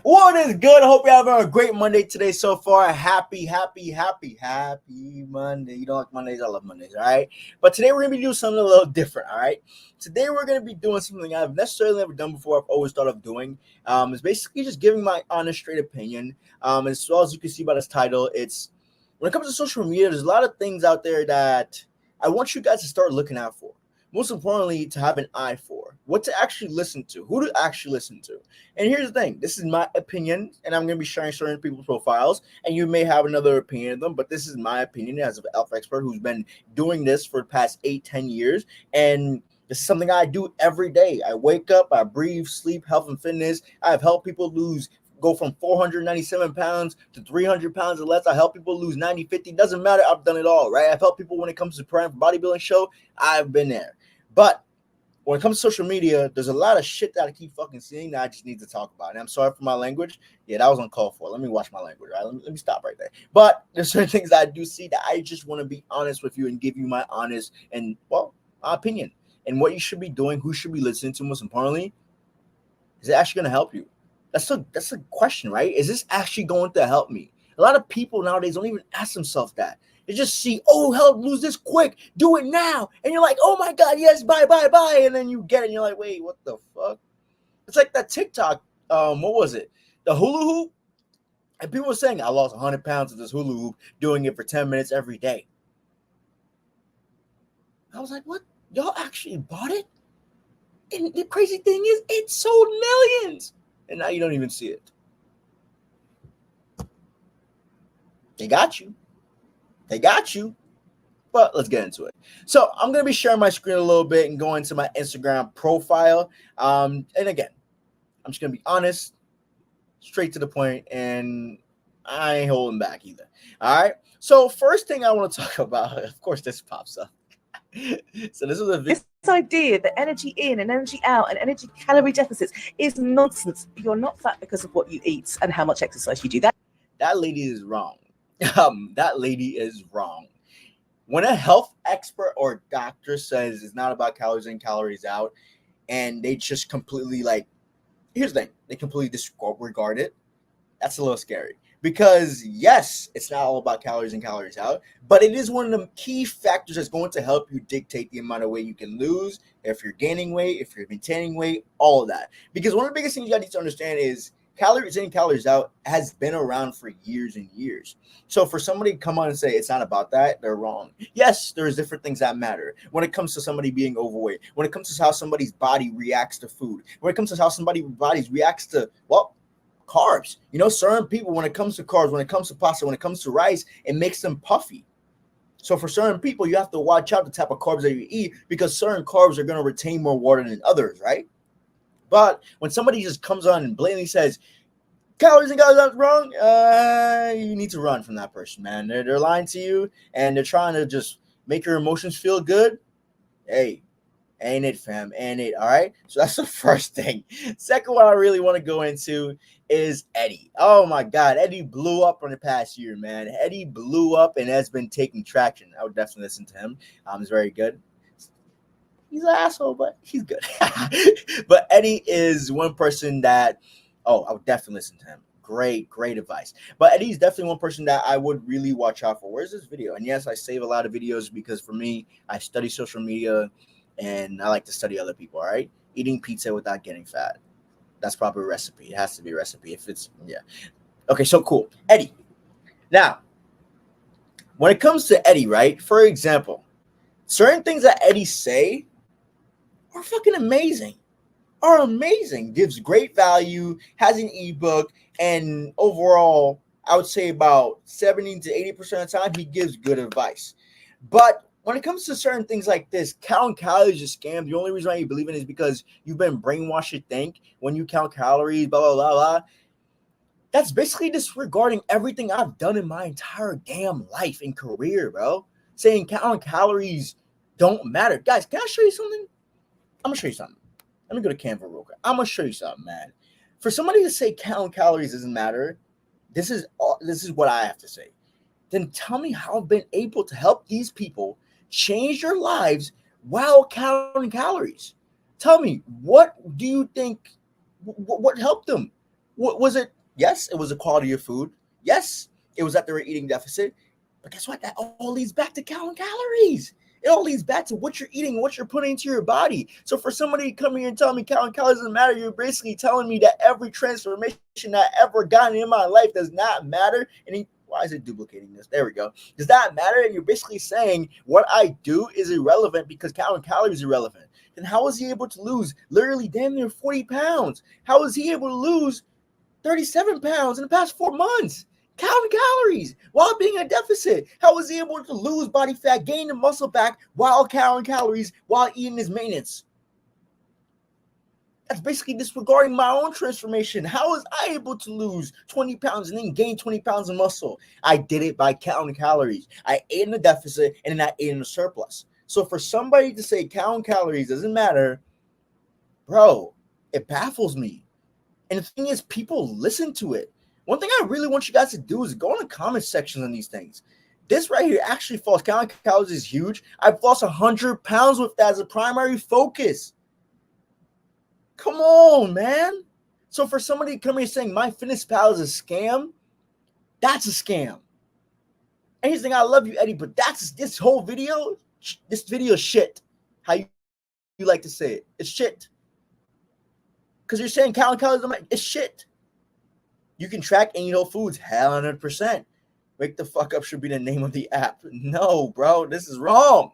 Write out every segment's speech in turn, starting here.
What is good? I hope you're having a great Monday today so far. Happy Monday. You don't like Mondays? I love Mondays, all right? But today we're going to be doing something a little different, all right? Today we're going to be doing something I've necessarily never done before. I've always thought of doing. It's basically just giving my honest, straight opinion. As well as you can see by this title, it's when it comes to social media, there's a lot of things out there that I want you guys to start looking out for. Most importantly, to have an eye for what to actually listen to, who to actually listen to. And here's the thing, this is my opinion, and I'm going to be sharing certain people's profiles, and you may have another opinion of them, but this is my opinion as an alpha expert who's been doing this for the past 8-10 years. And this is something I do every day. I wake up, I breathe, sleep, health, and fitness. I've helped people go from 497 pounds to 300 pounds or less. I help people lose 90, 50. Doesn't matter. I've done it all, right? I've helped people when it comes to preparing for bodybuilding show. I've been there. But when it comes to social media, there's a lot of shit that I keep fucking seeing that I just need to talk about. And I'm sorry for my language. Yeah, that was uncalled for. Let me watch my language, right? Let me stop right there. But there's certain things that I do see that I just want to be honest with you and give you my honest and, well, my opinion. And what you should be doing, who should be listening to, most importantly, is it actually going to help you? That's a question, right? Is this actually going to help me? A lot of people nowadays don't even ask themselves that. They just see, oh, help, lose this quick, do it now. And you're like, oh my God, yes, bye. And then you get it and you're like, wait, what the fuck? It's like that TikTok, what was it? The hula hoop? And people were saying, I lost 100 pounds of this hula hoop doing it for 10 minutes every day. I was like, what? Y'all actually bought it? And the crazy thing is, it sold millions. And now you don't even see it. They got you. But let's get into it. So I'm going to be sharing my screen a little bit and going to my Instagram profile. And again, I'm just going to be honest, straight to the point, and I ain't holding back either. All right. So first thing I want to talk about, of course, this pops up. So this is a video. This idea that energy in and energy out and energy calorie deficits is nonsense. You're not fat because of what you eat and how much exercise you do. That lady is wrong. That lady is wrong. When a health expert or doctor says it's not about calories in, calories out, and they just completely here's the thing, they completely disregard it, that's a little scary. Because yes, it's not all about calories in, calories out, but it is one of the key factors that's going to help you dictate the amount of weight you can lose, if you're gaining weight, if you're maintaining weight, all of that. Because one of the biggest things you need to understand is calories in, calories out has been around for years and years. So for somebody to come on and say it's not about that, they're wrong. Yes, there's different things that matter when it comes to somebody being overweight, when it comes to how somebody's body reacts to food, when it comes to how somebody's body reacts to, well, carbs. Certain people, when it comes to carbs, when it comes to pasta, when it comes to rice, it makes them puffy. So for certain people, you have to watch out the type of carbs that you eat, because certain carbs are going to retain more water than others, right? But when somebody just comes on and blatantly says calories and calories out wrong, you need to run from that person, man. They're lying to you, and they're trying to just make your emotions feel good. Hey, ain't it, fam? Ain't it? All right. So that's the first thing. Second one I really want to go into is Eddie. Oh my God. Eddie blew up in the past year, man. Eddie blew up and has been taking traction. I would definitely listen to him. He's very good. He's an asshole, but he's good. But Eddie is one person that, I would definitely listen to him. Great advice. But Eddie's definitely one person that I would really watch out for. Where's this video? And yes, I save a lot of videos because for me, I study social media and I like to study other people, all right? Eating pizza without getting fat. That's probably a recipe. It has to be a recipe. If it's, yeah. Okay, so cool. Eddie. Now, when it comes to Eddie, right? For example, certain things that Eddie say are fucking amazing. Gives great value, has an ebook, and overall, I would say about 70 to 80% of the time, he gives good advice. But when it comes to certain things like this, counting calories is a scam. The only reason why you believe in it is because you've been brainwashed to think when you count calories, blah, blah, blah, blah. That's basically disregarding everything I've done in my entire damn life and career, bro. Saying counting calories don't matter. Guys, can I show you something? I'm going to show you something. Let me go to Canva real quick. I'm going to show you something, man. For somebody to say counting calories doesn't matter, this is what I have to say. Then tell me how I've been able to help these people change their lives while counting calories. Tell me, what do you think, what helped them? What was it? Yes, it was the quality of food. Yes, it was that they were eating deficit. But guess what? That all leads back to counting calories. It all leads back to what you're eating, what you're putting into your body. So for somebody to come here and tell me counting calories doesn't matter, you're basically telling me that every transformation that I ever gotten in my life does not matter. And why is it duplicating this? There we go. Does that matter? And you're basically saying what I do is irrelevant because counting calories is irrelevant. Then how was he able to lose literally damn near 40 pounds? How was he able to lose 37 pounds in the past 4 months? Counting calories while being in a deficit. How was he able to lose body fat, gain the muscle back while counting calories, while eating his maintenance? That's basically disregarding my own transformation. How was I able to lose 20 pounds and then gain 20 pounds of muscle? I did it by counting calories. I ate in a deficit and then I ate in a surplus. So for somebody to say counting calories doesn't matter, bro, it baffles me. And the thing is, people listen to it. One thing I really want you guys to do is go in the comment section on these things. This right here actually falls. Counting calories is huge. I've lost 100 pounds with that as a primary focus. Come on, man. So for somebody coming here saying MyFitnessPal is a scam, that's a scam. And here's the thing, I love you, Eddie, but that's this whole video. This video is shit. How you like to say it? It's shit. Because you're saying counting calories, it's shit. You can track and eat whole foods, hell 100%. Wake the fuck up should be the name of the app. No, bro, this is wrong.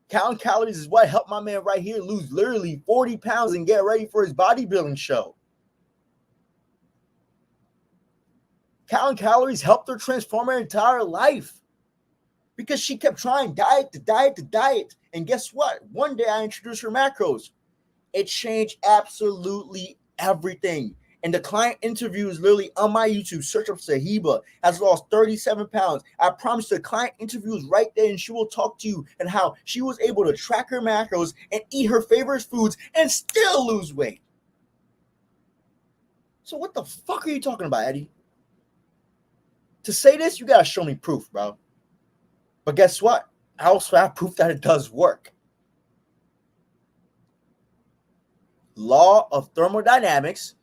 Counting calories is what helped my man right here lose literally 40 pounds and get ready for his bodybuilding show. Counting calories helped her transform her entire life because she kept trying diet to diet to diet. And guess what? One day I introduced her macros. It changed absolutely everything. And the client interview is literally on my YouTube. Search up Sahiba. Has lost 37 pounds. I promise the client interview is right there and she will talk to you and how she was able to track her macros and eat her favorite foods and still lose weight. So what the fuck are you talking about, Eddie? To say this, you got to show me proof, bro. But guess what? I also have proof that it does work. Law of thermodynamics,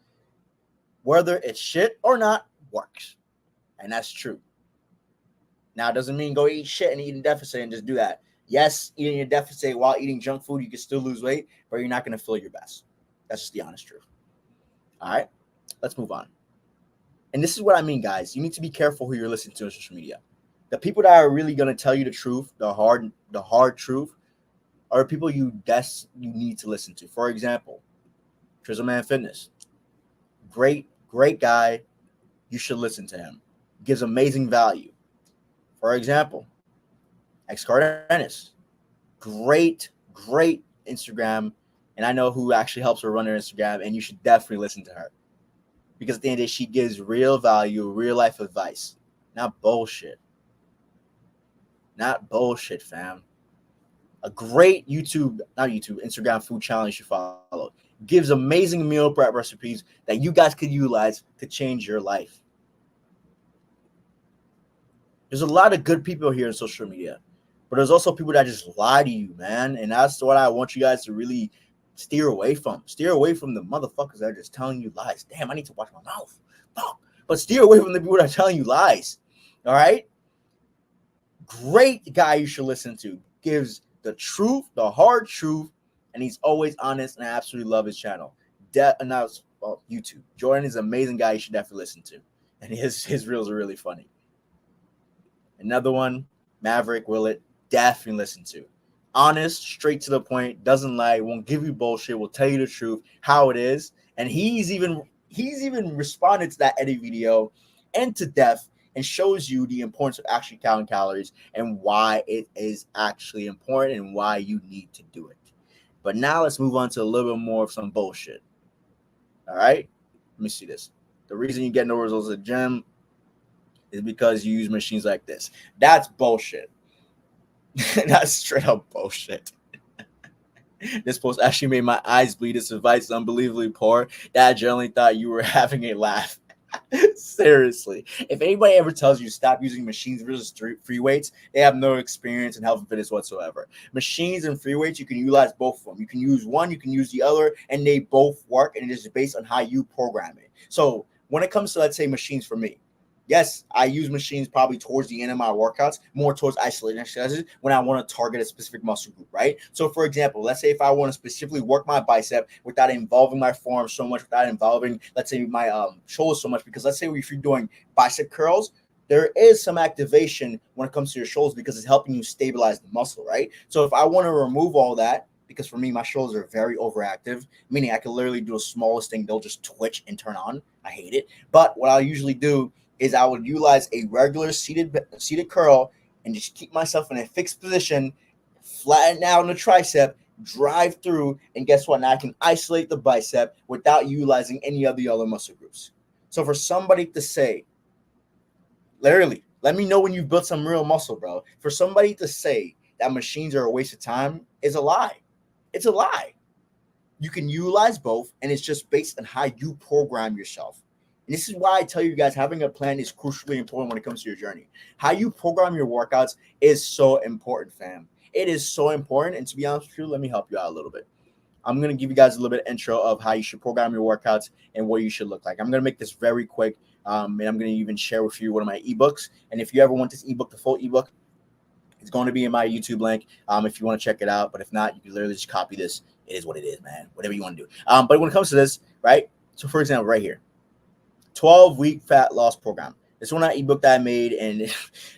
whether it's shit or not, works. And that's true. Now, it doesn't mean go eat shit and eat in deficit and just do that. Yes, eating your deficit while eating junk food, you can still lose weight, but you're not going to feel your best. That's just the honest truth. All right, let's move on. And this is what I mean, guys. You need to be careful who you're listening to on social media. The people that are really going to tell you the truth, the hard truth, are people you need to listen to. For example, Trizzleman Fitness. Great guy. You should listen to him. Gives amazing value. For example, X Cardenas. Great Instagram. And I know who actually helps her run her Instagram, and you should definitely listen to her. Because at the end of the day, she gives real value, real life advice. Not bullshit. Not bullshit, fam. A great Instagram food channel you should follow. Gives amazing meal prep recipes that you guys could utilize to change your life. There's a lot of good people here on social media, but there's also people that just lie to you, man. And that's what I want you guys to really steer away from. Steer away from the motherfuckers that are just telling you lies. Damn, I need to watch my mouth. Fuck. But steer away from the people that are telling you lies. All right? Great guy you should listen to. Gives the truth, the hard truth, and he's always honest, and I absolutely love his channel. YouTube. Jordan is an amazing guy you should definitely listen to. And his reels are really funny. Another one, Maverick Willett, definitely listen to. Honest, straight to the point, doesn't lie, won't give you bullshit, will tell you the truth, how it is. And he's even responded to that Eddie video and to Def and shows you the importance of actually counting calories and why it is actually important and why you need to do it. But now let's move on to a little bit more of some bullshit. All right? Let me see this. The reason you get no results at the gym is because you use machines like this. That's bullshit. That's straight up bullshit. This post actually made my eyes bleed. This advice is unbelievably poor. Dad generally thought you were having a laugh. Seriously, if anybody ever tells you to stop using machines versus free weights, they have no experience in health and fitness whatsoever. Machines and free weights, you can utilize both of them. You can use one, you can use the other, and they both work, and it is based on how you program it. So when it comes to, let's say, machines for me, yes, I use machines probably towards the end of my workouts, more towards isolating exercises when I want to target a specific muscle group, right? So, for example, let's say if I want to specifically work my bicep without involving my forearm so much, without involving, let's say, my shoulders so much, because let's say if you're doing bicep curls, there is some activation when it comes to your shoulders because it's helping you stabilize the muscle, right? So, if I want to remove all that, because for me, my shoulders are very overactive, meaning I can literally do the smallest thing, they'll just twitch and turn on. I hate it. But what I'll usually do is I would utilize a regular seated curl and just keep myself in a fixed position, flatten out the tricep, drive through, and guess what? Now I can isolate the bicep without utilizing any of the other muscle groups. So for somebody to say, literally, let me know when you've built some real muscle, bro. For somebody to say that machines are a waste of time is a lie. It's a lie. You can utilize both, and it's just based on how you program yourself. And this is why I tell you guys having a plan is crucially important when it comes to your journey. How you program your workouts is so important, fam. It is so important. And to be honest with you, let me help you out a little bit. I'm going to give you guys a little bit of intro of how you should program your workouts and what you should look like. I'm going to make this very quick, and I'm going to even share with you one of my ebooks. And if you ever want this ebook, the full ebook, it's going to be in my YouTube link if you want to check it out. But if not, you can literally just copy this. It is what it is, man. Whatever you want to do. But when it comes to this, right? So, for example, right here, 12-week fat loss program. This one ebook that I made, and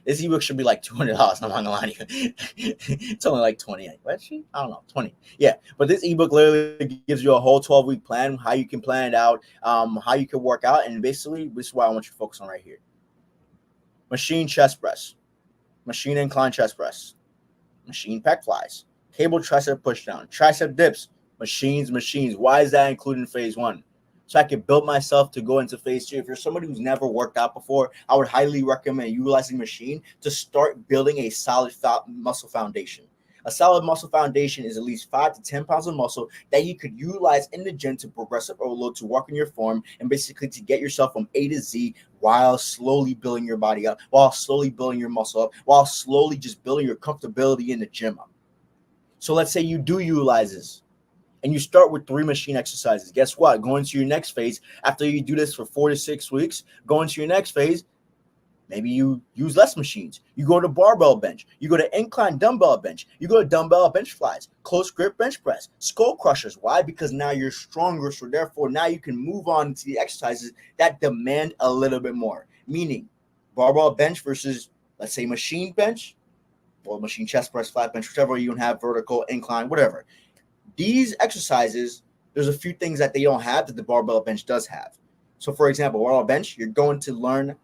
this ebook should be like $200. I'm not gonna lie to you. It's only like 20. What she? I don't know, 20. Yeah, but this ebook literally gives you a whole 12-week plan, how you can plan it out, how you can work out, and basically this is what I want you to focus on right here. Machine chest press, machine incline chest press, machine pec flies, cable tricep pushdown, tricep dips, machines. Why is that included in phase 1? So I can build myself to go into phase 2. If you're somebody who's never worked out before, I would highly recommend utilizing machine to start building a solid muscle foundation. A solid muscle foundation is at least 5 to 10 pounds of muscle that you could utilize in the gym to progressive overload, to work on your form, and basically to get yourself from A to Z while slowly building your body up, while slowly building your muscle up, while slowly just building your comfortability in the gym up. So let's say you do utilize this, and you start with 3 machine exercises. Guess what? Going to your next phase, after you do this for 4 to 6 weeks, going to your next phase, maybe you use less machines. You go to barbell bench. You go to incline dumbbell bench. You go to dumbbell bench flies, close grip bench press, skull crushers. Why? Because now you're stronger. So therefore, now you can move on to the exercises that demand a little bit more. Meaning, barbell bench versus, let's say, machine bench, or machine chest press, flat bench, whichever you have, vertical, incline, whatever. These exercises, there's a few things that they don't have that the barbell bench does have. So, for example, barbell bench, you're going to learn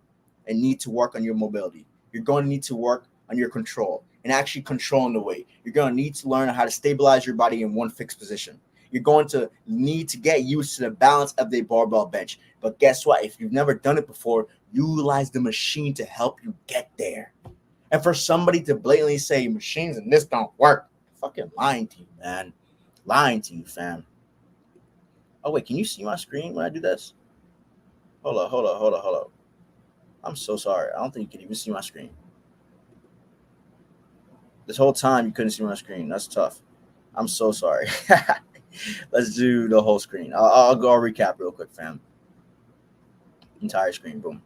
and need to work on your mobility. You're going to need to work on your control and actually controlling the weight. You're going to need to learn how to stabilize your body in one fixed position. You're going to need to get used to the balance of the barbell bench. But guess what? If you've never done it before, utilize the machine to help you get there. And for somebody to blatantly say machines and this don't work, fucking lying to you, man. Lying to you, fam. Oh, wait, can you see my screen when I do this? Hold up. I'm so sorry. I don't think you can even see my screen. This whole time you couldn't see my screen. That's tough. I'm so sorry. Let's do the whole screen. I'll recap real quick, fam. Entire screen, boom.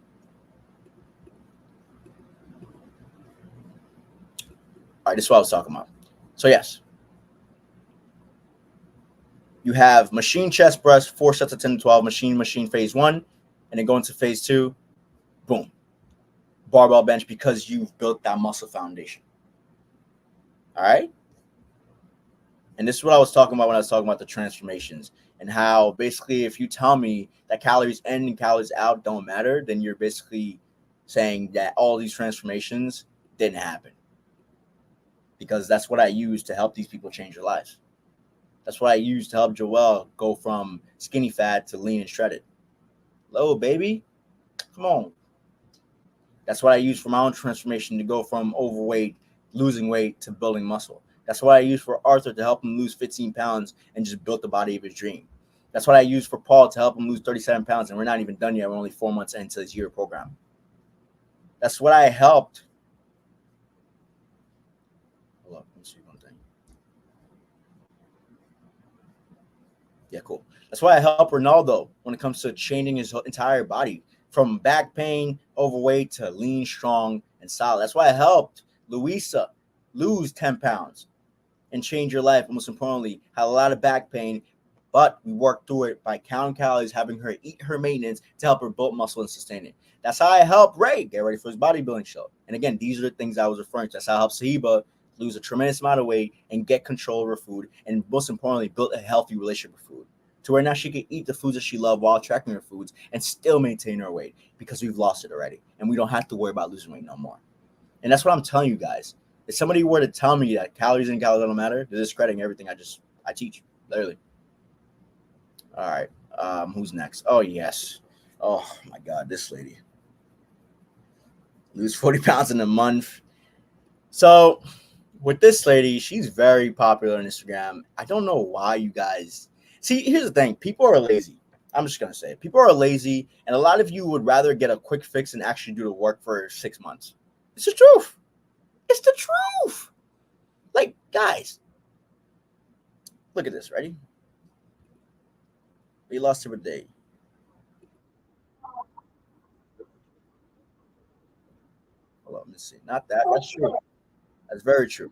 All right, this is what I was talking about. So, yes. You have machine chest press, 4 sets of 10 to 12, machine phase 1, and then go into phase 2, boom. Barbell bench, because you've built that muscle foundation. All right? And this is what I was talking about when I was talking about the transformations and how basically if you tell me that calories in and calories out don't matter, then you're basically saying that all these transformations didn't happen. Because that's what I use to help these people change their lives. That's what I use to help Joel go from skinny fat to lean and shredded. Hello, baby. Come on. That's what I use for my own transformation to go from overweight, losing weight, to building muscle. That's what I use for Arthur to help him lose 15 pounds and just build the body of his dream. That's what I use for Paul to help him lose 37 pounds, and we're not even done yet. We're only 4 months into this year program. That's what I helped. Hold up, let me see one thing. Yeah, cool. That's why I help Ronaldo when it comes to changing his entire body from back pain, overweight to lean, strong, and solid. That's why I helped Luisa lose 10 pounds and change your life. And most importantly, had a lot of back pain, but we worked through it by counting calories, having her eat her maintenance to help her build muscle and sustain it. That's how I helped Ray get ready for his bodybuilding show. And again, these are the things I was referring to. That's how I helped Sahiba lose a tremendous amount of weight and get control of her food. And most importantly, build a healthy relationship with food to where now she can eat the foods that she loves while tracking her foods and still maintain her weight because we've lost it already. And we don't have to worry about losing weight no more. And that's what I'm telling you guys. If somebody were to tell me that calories and calories don't matter, they're discrediting everything I teach, literally. All right. Who's next? Oh, yes. Oh, my God, this lady. Lose 40 pounds in a month. So with this lady, she's very popular on Instagram. I don't know why you guys... See, here's the thing. People are lazy. I'm just going to say it. People are lazy, and a lot of you would rather get a quick fix and actually do the work for 6 months. It's the truth. It's the truth. Like, guys, look at this. Ready? We lost her a day. Hold on, let me see. Not that. That's true. That's very true.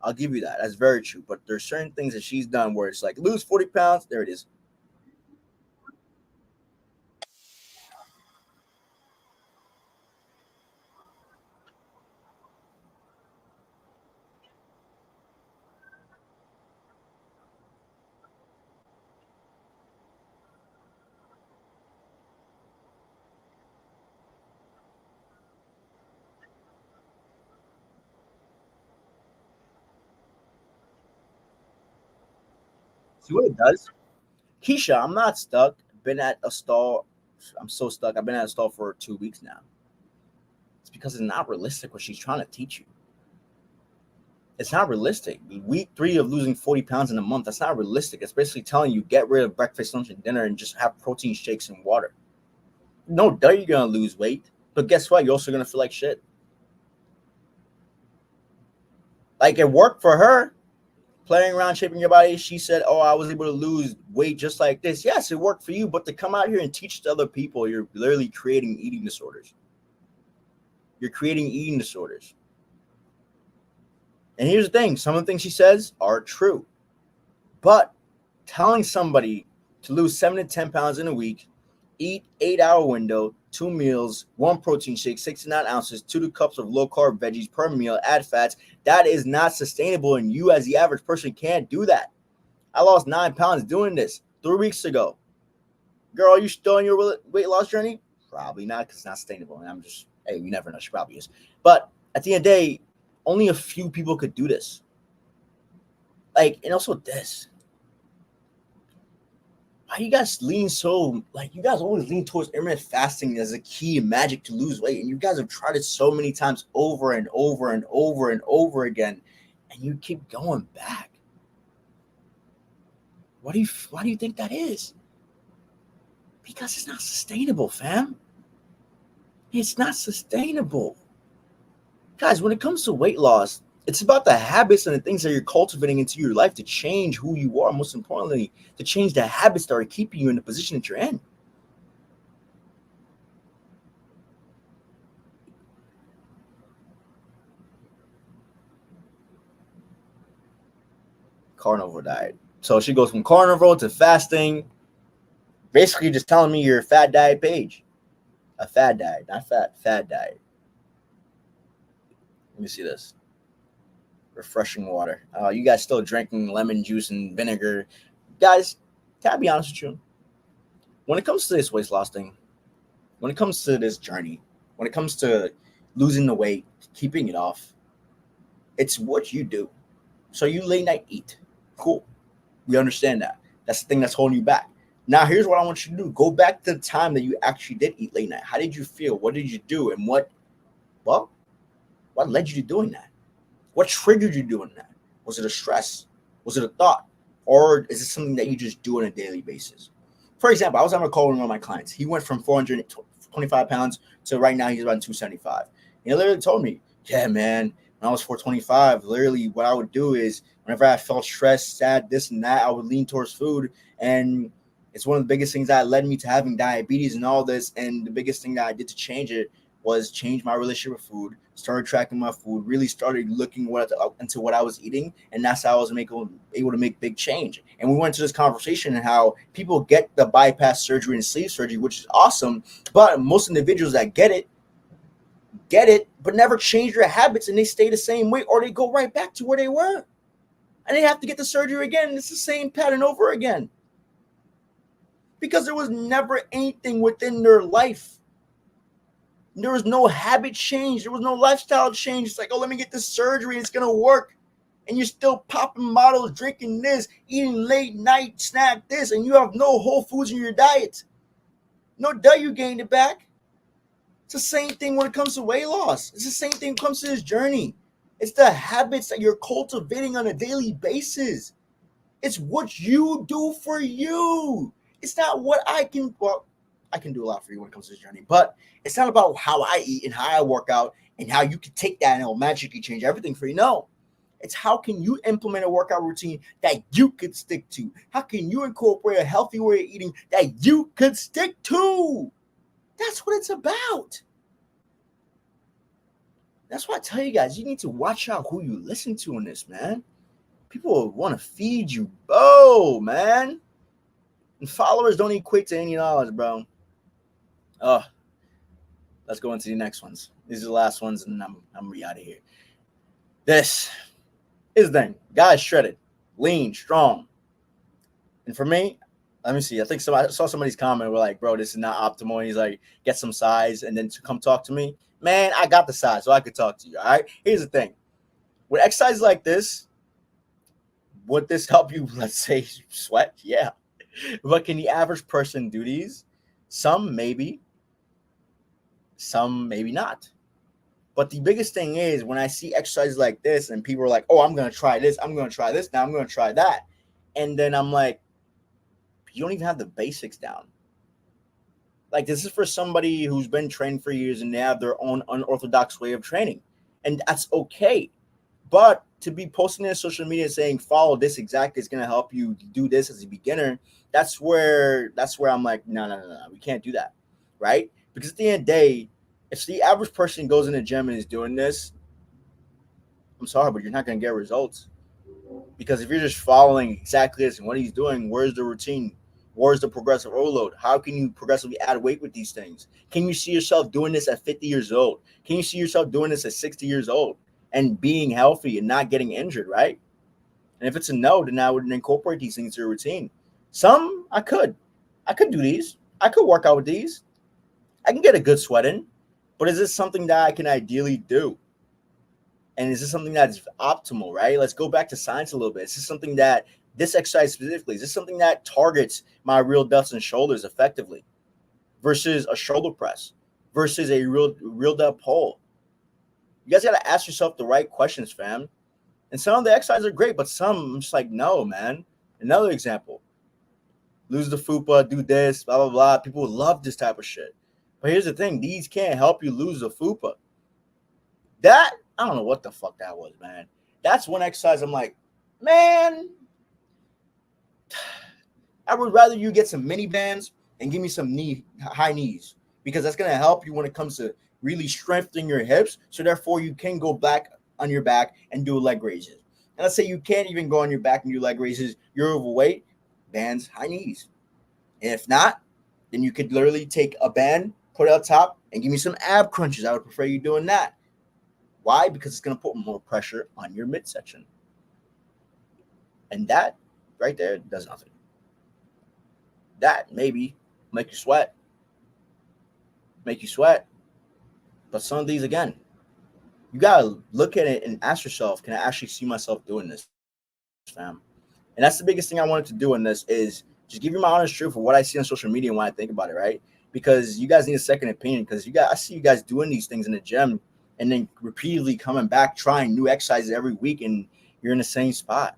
I'll give you that. That's very true. But there's certain things that she's done where it's like lose 40 pounds. There it is. See what it does? Keisha, I'm not stuck. Been at a stall. I'm so stuck. I've been at a stall for 2 weeks now. It's because it's not realistic what she's trying to teach you. It's not realistic. Week 3 of losing 40 pounds in a month, that's not realistic. It's basically telling you get rid of breakfast, lunch, and dinner and just have protein shakes and water. No doubt you're going to lose weight. But guess what? You're also going to feel like shit. Like it worked for her. Playing around, shaping your body. She said, oh, I was able to lose weight just like this. Yes, it worked for you. But to come out here and teach to other people, you're literally creating eating disorders. You're creating eating disorders. And here's the thing. Some of the things she says are true. But telling somebody to lose 7 to 10 pounds in a week, eat 8-hour window, 2 meals, 1 protein shake, 69 ounces, 2 cups of low-carb veggies per meal, add fats, that is not sustainable, and you as the average person can't do that. I lost 9 pounds doing this 3 weeks ago. Girl, are you still on your weight loss journey? Probably not, because it's not sustainable. And I'm just, hey, you never know. She probably is. But at the end of the day, only a few people could do this. Like, and also this. Why you guys lean so, like, you guys always lean towards intermittent fasting as a key and magic to lose weight. And you guys have tried it so many times over and over and over and over again. And you keep going back. Why do you think that is? Because it's not sustainable, fam. It's not sustainable. Guys, when it comes to weight loss, it's about the habits and the things that you're cultivating into your life to change who you are. Most importantly, to change the habits that are keeping you in the position that you're in. Carnivore diet. So she goes from carnivore to fasting. Basically just telling me your fad diet page. A fad diet, not fad diet. Let me see this. Refreshing water. You guys still drinking lemon juice and vinegar. Guys, can I be honest with you? When it comes to this weight loss thing, when it comes to this journey, when it comes to losing the weight, keeping it off, it's what you do. So you late night eat. Cool. We understand that. That's the thing that's holding you back. Now, here's what I want you to do. Go back to the time that you actually did eat late night. How did you feel? What did you do? And what led you to doing that? What triggered you doing that? Was it a stress? Was it a thought? or is it something that you just do on a daily basis? For example, I was having a call with one of my clients. He went from 425 pounds to right now he's around 275. He literally told me, yeah, man, when I was 425, literally what I would do is whenever I felt stressed, sad, this and that, I would lean towards food. And it's one of the biggest things that led me to having diabetes and all this. And the biggest thing that I did to change it was change my relationship with food, started tracking my food, really started looking into what I was eating. And that's how I was able to make big change. And we went to this conversation and how people get the bypass surgery and sleeve surgery, which is awesome. But most individuals that get it, but never change their habits, and they stay the same way, or they go right back to where they were. And they have to get the surgery again. And it's the same pattern over again. Because there was never anything within their life. There was no habit change. There was no lifestyle change. It's like, oh, let me get this surgery. It's going to work. And you're still popping bottles, drinking this, eating late night snack this, and you have no whole foods in your diet. No doubt you gained it back. It's the same thing when it comes to weight loss. It's the same thing when it comes to this journey. It's the habits that you're cultivating on a daily basis. It's what you do for you. It's not what I can do a lot for you when it comes to this journey, but it's not about how I eat and how I work out and how you can take that and it'll magically change everything for you. No, it's how can you implement a workout routine that you could stick to? How can you incorporate a healthy way of eating that you could stick to? That's what it's about. That's why I tell you guys, you need to watch out who you listen to in this, man. People want to feed you. Oh, man. And followers don't equate to any knowledge, bro. Oh, let's go into the next ones. These are the last ones, and I'm out of here. This is the thing. Guys shredded, lean, strong. And for me, let me see. I think I saw somebody's comment. We're like, bro, this is not optimal. And he's like, get some size and then to come talk to me. Man, I got the size, so I could talk to you. All right. Here's the thing. With exercise like this, would this help you, let's say, sweat? Yeah. But can the average person do these? Some maybe. Some maybe not. But the biggest thing is when I see exercises like this and people are like, oh, I'm going to try this. I'm going to try this. Now I'm going to try that. And then I'm like, you don't even have the basics down. Like, this is for somebody who's been trained for years and they have their own unorthodox way of training. And that's okay. But to be posting in social media saying, follow this exactly, is going to help you do this as a beginner, that's where I'm like, no, we can't do that. Right? Because at the end of the day, if the average person goes in the gym and is doing this, I'm sorry, but you're not going to get results. Because if you're just following exactly this and what he's doing, where's the routine? Where's the progressive overload? How can you progressively add weight with these things? Can you see yourself doing this at 50 years old? Can you see yourself doing this at 60 years old and being healthy and not getting injured, right? And if it's a no, then I would incorporate these things to your routine. Some, I could do these. I could work out with these. I can get a good sweat in. But is this something that I can ideally do? And is this something that's optimal, right? Let's go back to science a little bit. Is this something that this exercise specifically, is this something that targets my real delts and shoulders effectively versus a shoulder press versus a real delt pull? You guys got to ask yourself the right questions, fam. And some of the exercises are great, but some, I'm just like, no, man. Another example, lose the fupa, do this, blah, blah, blah. People love this type of shit. But here's the thing. These can't help you lose the fupa. That, I don't know what the fuck that was, man. That's one exercise I'm like, man, I would rather you get some mini bands and give me some high knees, because that's going to help you when it comes to really strengthening your hips. So therefore you can go back on your back and do leg raises. And let's say you can't even go on your back and do leg raises. You're overweight, bands, high knees. And if not, then you could literally take a band, put it on top, and give me some ab crunches. I would prefer you doing that. Why? Because it's going to put more pressure on your midsection. And that right there does nothing. That maybe make you sweat. But some of these, again, you got to look at it and ask yourself, can I actually see myself doing this, fam? And that's the biggest thing I wanted to do in this is just give you my honest truth of what I see on social media and when I think about it, right? Because you guys need a second opinion, because I see you guys doing these things in the gym and then repeatedly coming back, trying new exercises every week, and you're in the same spot.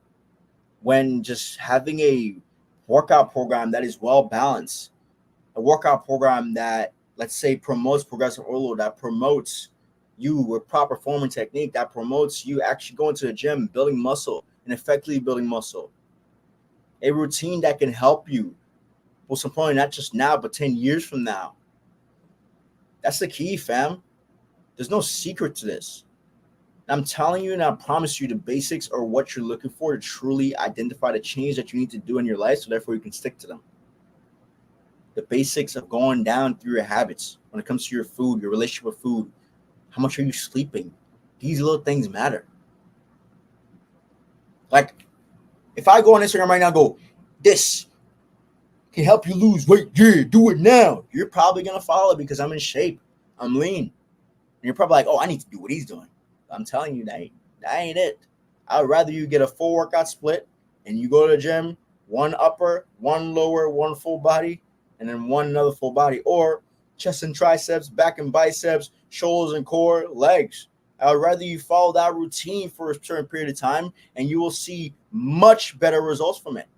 when just having a workout program that is well balanced, a workout program that, let's say, promotes progressive overload, that promotes you with proper form and technique, that promotes you actually going to the gym, building muscle, and effectively building muscle. A routine that can help you, most importantly, not just now, but 10 years from now. That's the key, fam. There's no secret to this. I'm telling you, and I promise you, the basics are what you're looking for to truly identify the change that you need to do in your life, so therefore you can stick to them. The basics of going down through your habits when it comes to your food, your relationship with food, how much are you sleeping? These little things matter. Like, if I go on Instagram right now and go, this can help you lose weight, yeah, do it now. You're probably going to follow it because I'm in shape. I'm lean. And you're probably like, oh, I need to do what he's doing. I'm telling you, that ain't it. I'd rather you get a full workout split and you go to the gym, one upper, one lower, one full body, and then one another full body, or chest and triceps, back and biceps, shoulders and core, legs. I'd rather you follow that routine for a certain period of time, and you will see much better results from it.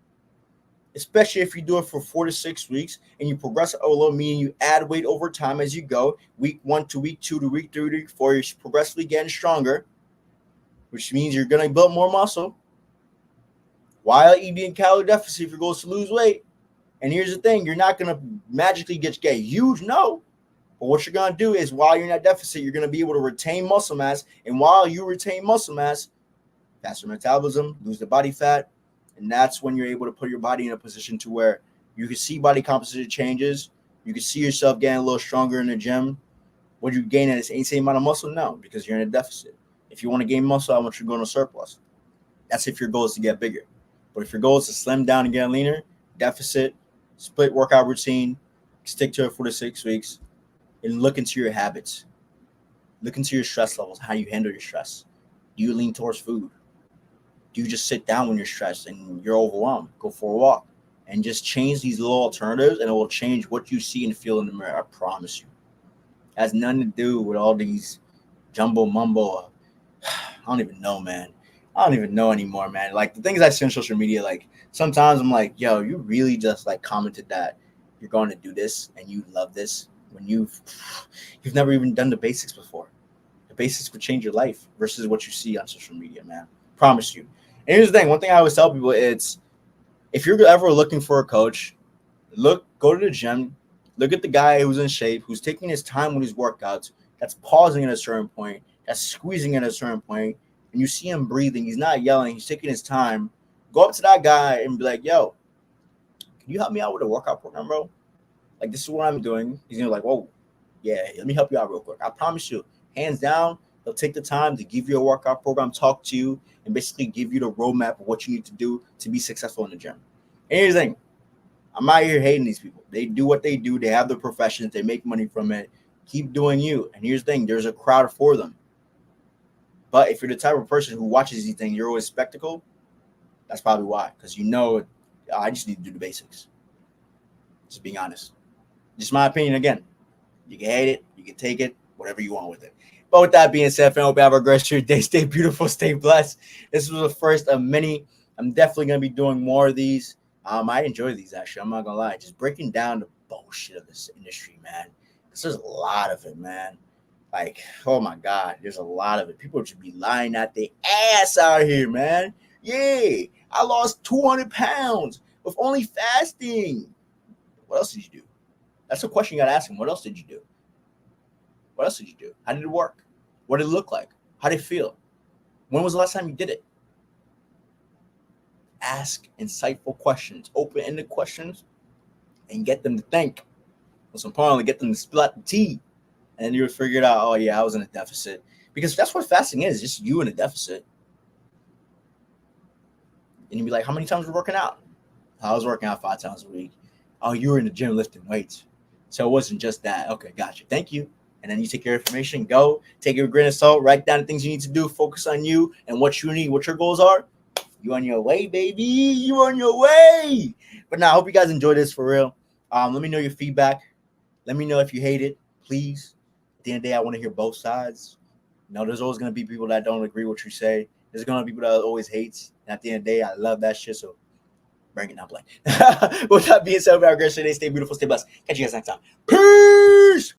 Especially if you do it for 4 to 6 weeks and you progress a little, meaning you add weight over time as you go, week 1 to week 2 to week 3 to week 4, you're progressively getting stronger, which means you're going to build more muscle while eating calorie deficit if your goal is to lose weight. And here's the thing, you're not going to magically get huge, no. But what you're going to do is, while you're in that deficit, you're going to be able to retain muscle mass. And while you retain muscle mass, faster metabolism, lose the body fat. And that's when you're able to put your body in a position to where you can see body composition changes. You can see yourself getting a little stronger in the gym. Would you gain at the same amount of muscle? No, because you're in a deficit. If you want to gain muscle, I want you to go in a surplus. That's if your goal is to get bigger. But if your goal is to slim down and get leaner, deficit, split workout routine, stick to it for the 6 weeks, and look into your habits. Look into your stress levels, how you handle your stress. Do you lean towards food? Do you just sit down when you're stressed and you're overwhelmed? Go for a walk and just change these little alternatives, and it will change what you see and feel in the mirror. I promise you. It has nothing to do with all these jumbo mumbo. I don't even know, man. I don't even know anymore, man. Like, the things I see on social media, like, sometimes I'm like, yo, you really just like commented that you're going to do this and you love this when you've never even done the basics before. The basics would change your life versus what you see on social media, man. Promise you. And here's the thing. One thing I always tell people, it's, if you're ever looking for a coach, go to the gym, look at the guy who's in shape, who's taking his time with his workouts, that's pausing at a certain point, that's squeezing at a certain point, and you see him breathing. He's not yelling. He's taking his time. Go up to that guy and be like, yo, can you help me out with a workout program, bro? Like, this is what I'm doing. He's going to be like, whoa, yeah, let me help you out real quick. I promise you, hands down, they'll take the time to give you a workout program, talk to you, and basically give you the roadmap of what you need to do to be successful in the gym. And here's the thing. I'm not here hating these people. They do what they do. They have their professions. They make money from it. Keep doing you. And here's the thing. There's a crowd for them. But if you're the type of person who watches these things, you're always spectacle, that's probably why. Because you know, I just need to do the basics. Just being honest. Just my opinion again. You can hate it. You can take it. Whatever you want with it. But with that being said, I hope you have a great day. Stay beautiful. Stay blessed. This was the first of many. I'm definitely going to be doing more of these. I enjoy these, actually. I'm not going to lie. Just breaking down the bullshit of this industry, man. Because there's a lot of it, man. Like, oh, my God. There's a lot of it. People should be lying at their ass out here, man. Yeah. I lost 200 pounds with only fasting. What else did you do? That's a question you got to ask him. What else did you do? What else did you do? How did it work? What did it look like? How did it feel? When was the last time you did it? Ask insightful questions, open-ended questions, and get them to think. Most importantly, get them to spill out the tea. And then you'll figure it out, oh, yeah, I was in a deficit. Because that's what fasting is, just you in a deficit. And you'll be like, how many times were you working out? I was working out 5 times a week. Oh, you were in the gym lifting weights. So it wasn't just that. Okay, gotcha. Thank you. And then you take your information, go, take it with a grain of salt, write down the things you need to do, focus on you and what you need, what your goals are. You on your way, baby. You on your way. But now, I hope you guys enjoyed this for real. Let me know your feedback. Let me know if you hate it, please. At the end of the day, I want to hear both sides. You know, there's always going to be people that don't agree with what you say. There's gonna be people that always hates. And at the end of the day, I love that shit. So bring it, not play. With that being said, we are great today. Stay beautiful, stay blessed. Catch you guys next time. Peace.